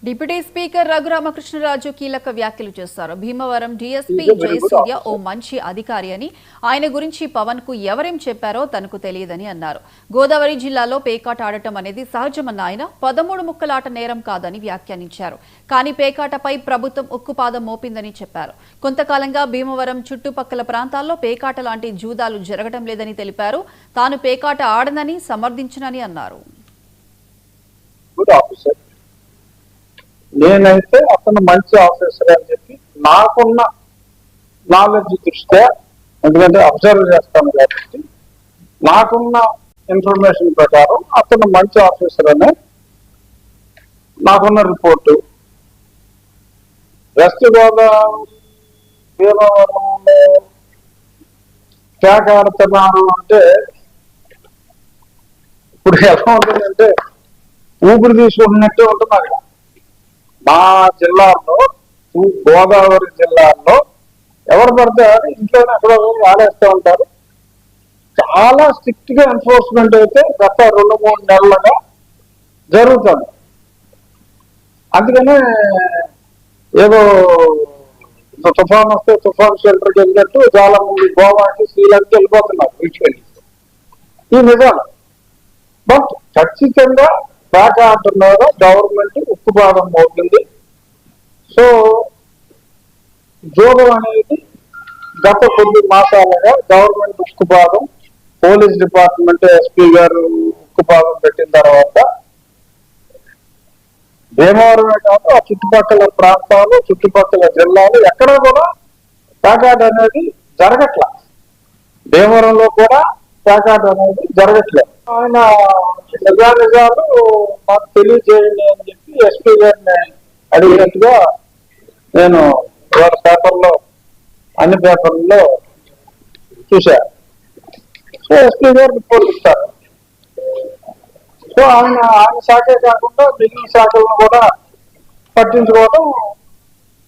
Deputy speaker Raghuramakrishnaraju కీలక వ్యాఖ్యలు చేశారు. భీమవరం డీఎస్పీ జయసూర్య ఓ మంచి అధికారి అని, ఆయన గురించి పవన్ కు ఎవరేం చెప్పారో తనకు తెలియదని అన్నారు. గోదావరి జిల్లాలో పేకాట ఆడటం అనేది సహజమన్న ఆయన 13 ముక్కలాట నేరం కాదని వ్యాఖ్యానించారు. కానీ పేకాటపై ప్రభుత్వం ఉక్కుపాదం మోపిందని చెప్పారు. కొంతకాలంగా భీమవరం చుట్టుపక్కల ప్రాంతాల్లో పేకాట లాంటి జూదాలు జరగడం లేదని తెలిపారు. తాను పేకాట ఆడనని సమర్థించనని అన్నారు. నేనైతే అతను మంచి ఆఫీసర్ అని చెప్పి నాకున్న నాలెడ్జ్ దృష్ట్యా, ఎందుకంటే అబ్జర్వ్ చేస్తాను కాబట్టి నాకున్న ఇన్ఫర్మేషన్ ప్రకారం అతను మంచి ఆఫీసర్ అనే నాకున్న రిపోర్టు. వెస్ట్ గోదావరి భీమవరంలో ప్యాక్ ఆడుతున్నారు అంటే ఇప్పుడు ఎలా ఉంటుందంటే ఊపిరి తీసుకుంటున్నట్టే ఉంటుంది. అక్కడ మా జిల్లాలో, గోదావరి జిల్లాలో ఎవరు పడితే ఇంట్లోనే అక్కడ ఆడేస్తూ ఉంటారు. చాలా స్ట్రిక్ట్ గా ఎన్ఫోర్స్మెంట్ అయితే గత 2-3 నెలలుగా జరుగుతుంది. అందుకనే ఏదో తుఫాన్ వస్తే తుఫాన్ షెల్టర్కి వెళ్ళినట్టు చాలా మంది గోవాకి, శ్రీలంకకి వెళ్ళిపోతున్నారు బీచ్కెళ్ళి. ఈ నిజం. బట్ ఖచ్చితంగా ప్యాక్ ఆడుతున్నారు. గవర్నమెంట్ ఉక్కుపాదం మోపింది. సో జోగం అనేది గత కొద్ది మాసాలుగా గవర్నమెంట్ ఉక్కుపాదం, పోలీస్ డిపార్ట్మెంట్ ఎస్పీ గారు ఉక్కుపాదం పెట్టిన తర్వాత భీమవరమే కాదు ఆ చుట్టుపక్కల ప్రాంతాలు, చుట్టుపక్కల జిల్లాలు ఎక్కడా కూడా ప్యాకాట్ అనేది జరగట్ల. భీమవరంలో కూడా ప్యాకాట్ అనేది జరగట్లేదు. ఆయన నిజాలు మాకు తెలియజేయండి అని చెప్పి ఎస్పీ గారిని అడిగినట్టుగా నేను వాళ్ళ పేపర్లో, అన్ని పేపర్లలో చూశాను. సో ఎస్పీ గారు రిపోర్ట్ ఇస్తారు. సో ఆయన శాఖే కాకుండా మిగిలిన శాఖలను కూడా పట్టించుకోవడం